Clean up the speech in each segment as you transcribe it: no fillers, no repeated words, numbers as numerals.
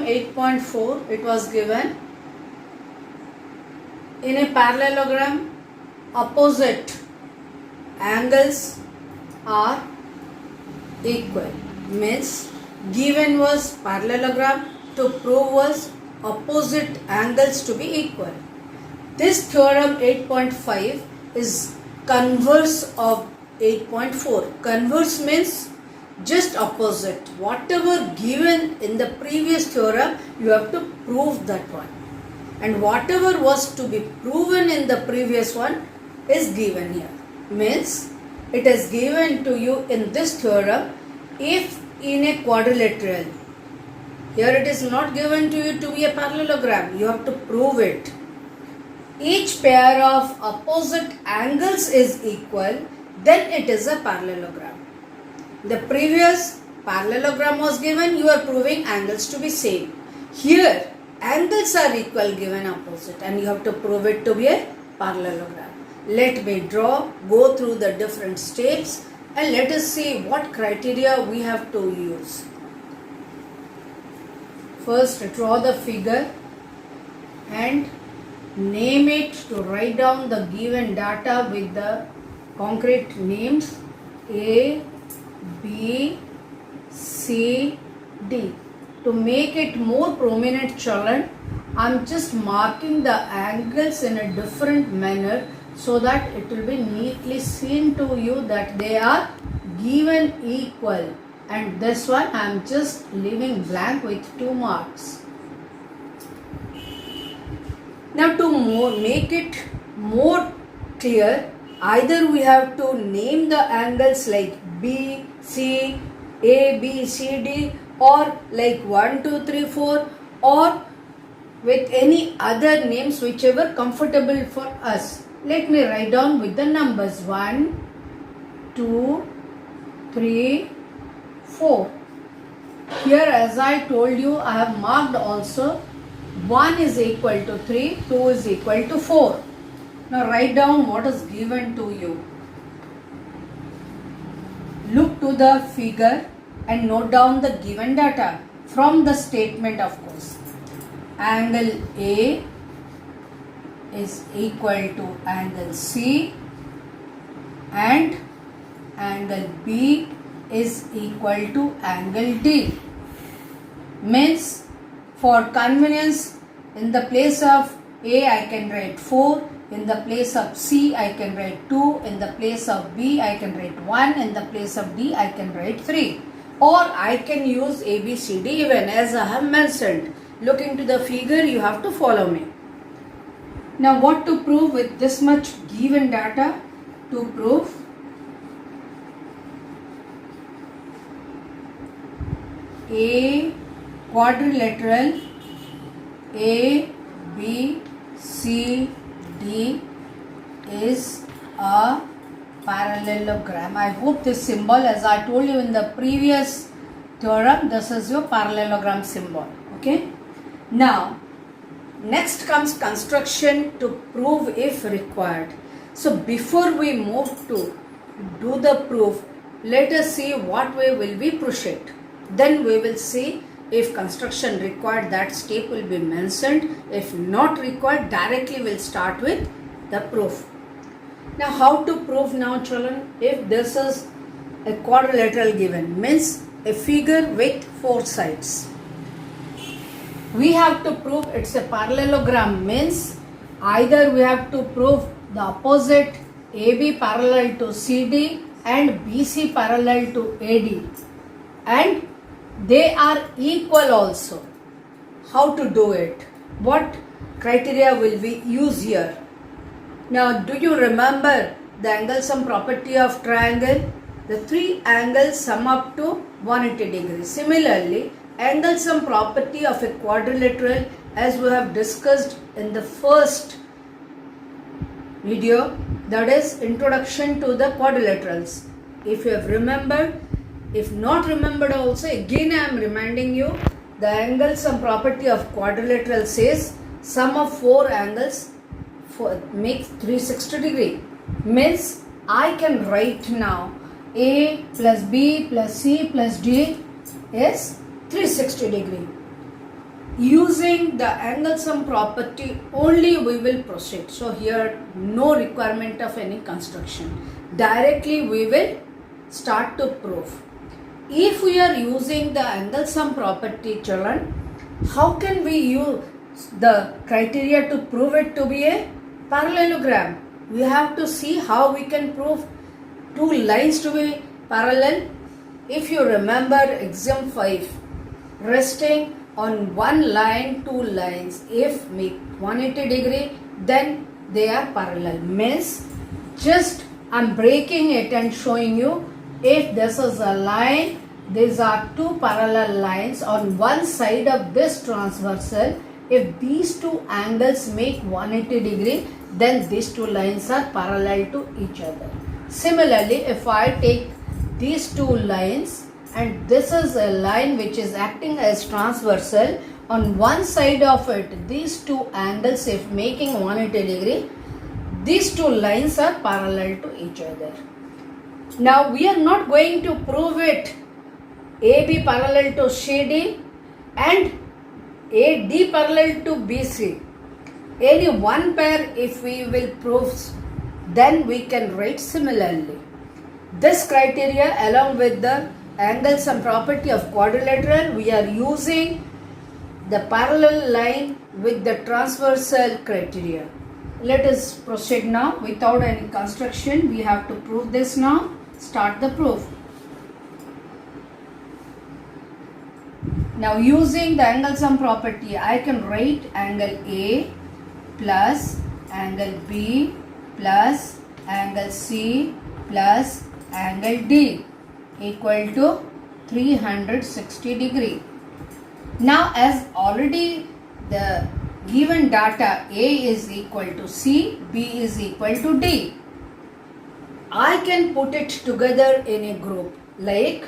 8.4, it was given in a parallelogram opposite angles are equal. Means given was parallelogram, to prove was opposite angles to be equal. This theorem 8.5 is converse of 8.4. Converse means just opposite. Whatever given in the previous theorem, you have to prove that one. And whatever was to be proven in the previous one is given here. Means it is given to you in this theorem if in a quadrilateral. Here it is not given to you to be a parallelogram. You have to prove it. Each pair of opposite angles is equal, then it is a parallelogram. The previous parallelogram was given, you are proving angles to be same. Here angles are equal given opposite, and you have to prove it to be a parallelogram. Let me go through the different steps, and let us see what criteria we have to use. First, draw the figure and name it, to write down the given data with the concrete names A, B, C, D. To make it more prominent, children, I am just marking the angles in a different manner so that it will be neatly seen to you that they are given equal. And this one I am just leaving blank with 2 marks. Now to make it more clear, either we have to name the angles like B, C, A, B, C, D, or like 1, 2, 3, 4, or with any other names whichever comfortable for us. Let me write down with the numbers 1, 2, 3, 4. Here, as I told you, I have marked also 1 is equal to 3, 2 is equal to 4. Now write down what is given to you. Look to the figure and note down the given data from the statement, of course. Angle A is equal to angle C and angle B is equal to angle D. Means for convenience, in the place of A I can write 4, in the place of C I can write 2, in the place of B I can write 1, in the place of D I can write 3. Or I can use A, B, C, D even, as I have mentioned. Look into the figure, you have to follow me. Now what to prove with this much given data? To prove a quadrilateral A, B, C, D is a parallelogram. I hope this symbol, as I told you in the previous theorem, this is your parallelogram symbol. Okay. Now, next comes construction to prove if required. So, before we move to do the proof, let us see what way will we proceed. Then we will see if construction required, that step will be mentioned. If not required, directly we'll start with the proof. Now, how to prove now, children? If this is a quadrilateral given, means a figure with 4 sides. We have to prove it's a parallelogram, means either we have to prove the opposite AB parallel to CD and BC parallel to AD, and they are equal also. How to do it? What criteria will we use here? Now, do you remember the angle sum property of triangle? The 3 angles sum up to 180 degrees. Similarly, angle sum property of a quadrilateral, as we have discussed in the first video, that is introduction to the quadrilaterals. If you have remembered, if not remembered also, again I am reminding you, the angle sum property of quadrilateral says sum of 4 angles makes 360 degree. Means I can write now A plus B plus C plus D is 360 degree. using the angle sum property only we will proceed. So here no requirement of any construction. Directly we will start to prove. If we are using the angle sum property, children, how can we use the criteria to prove it to be a parallelogram? We have to see how we can prove two lines to be parallel. If you remember exam 5, resting on one line, two lines, if make 180 degree, then they are parallel. Means just I'm breaking it and showing you, if this is a line, these are two parallel lines on one side of this transversal. If these two angles make 180 degree, then these two lines are parallel to each other. Similarly, if I take these two lines and this is a line which is acting as transversal, on one side of it, these two angles, if making 180 degree, these two lines are parallel to each other. Now we are not going to prove it AB parallel to CD and AD parallel to BC. Any one pair if we will prove, then we can write similarly. This criteria along with the angle sum property of quadrilateral, we are using the parallel line with the transversal criteria. Let us proceed now without any construction. We have to prove this now. Start the proof. Now using the angle sum property, I can write angle A plus angle B plus angle C plus angle D equal to 360 degree. Now as already the given data A is equal to C, B is equal to D, I can put it together in a group like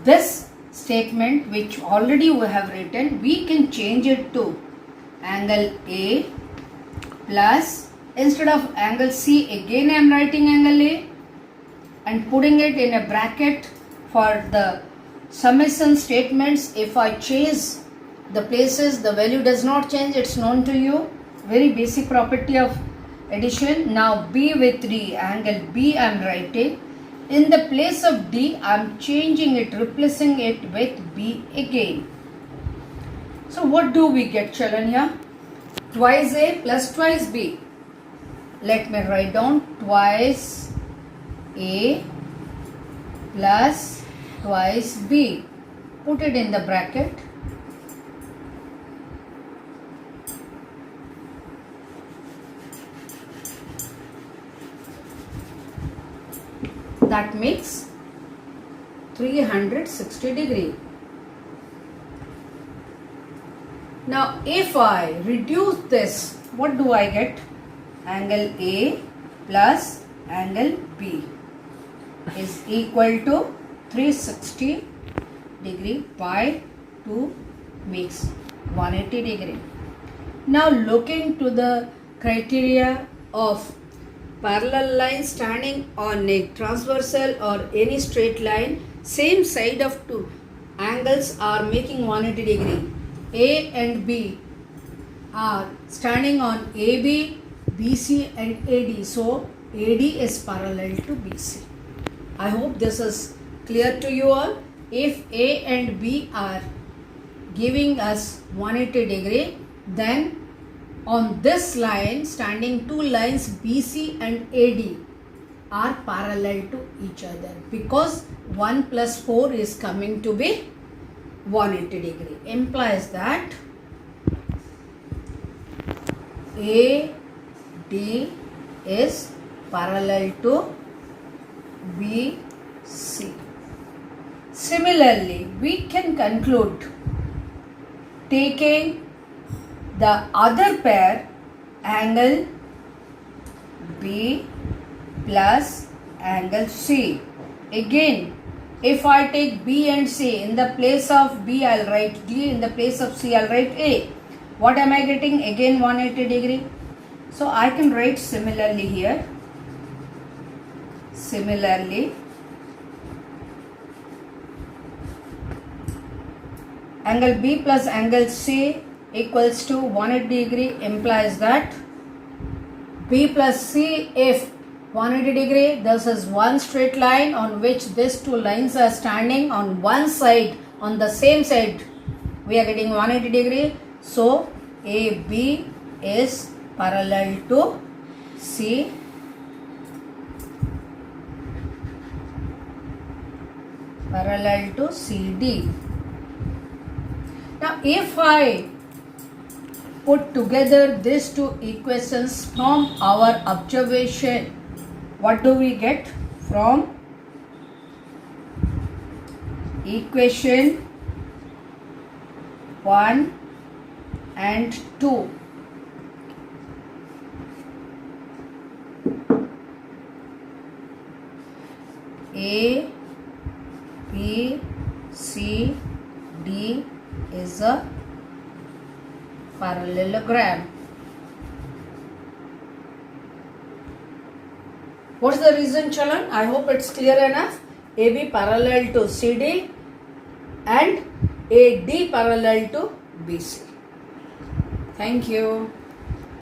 this statement which already we have written. We can change it to angle A plus, instead of angle C, again I am writing angle A and putting it in a bracket for the summation statements. If I change the places, the value does not change, it's known to you, very basic property of addition. Now B with D, angle B I am writing. In the place of D, I am changing it, replacing it with B again. So what do we get, children, here? Twice A plus twice B. Let me write down twice A plus twice B. Put it in the bracket. That makes 360 degree. Now if I reduce this, what do I get? Angle A plus angle B is equal to 360 degree by 2 makes 180 degree. Now looking to the criteria of parallel line standing on a transversal or any straight line, same side of two angles are making 180 degree. A and B are standing on AB, BC and AD. So AD is parallel to BC. I hope this is clear to you all. If A and B are giving us 180 degree, then on this line standing two lines BC and AD are parallel to each other, because 1 plus 4 is coming to be 180 degree. Implies that AD is parallel to BC. Similarly, we can conclude taking the other pair, angle B plus angle C. Again, if I take B and C, in the place of B I will write D, in the place of C I will write A. What am I getting? Again 180 degree. So I can write similarly here. Similarly, angle B plus angle C equals to 180 degree implies that B plus C, if 180 degree, this is one straight line on which these two lines are standing on one side, on the same side. We are getting 180 degree. So AB is parallel to C. Parallel to CD. Now if I put together these two equations from our observation, what do we get? From equation 1 and 2, A, B, C, D is a parallelogram. What's the reason, Chalan? I hope it's clear enough. AB parallel to CD and AD parallel to BC. Thank you.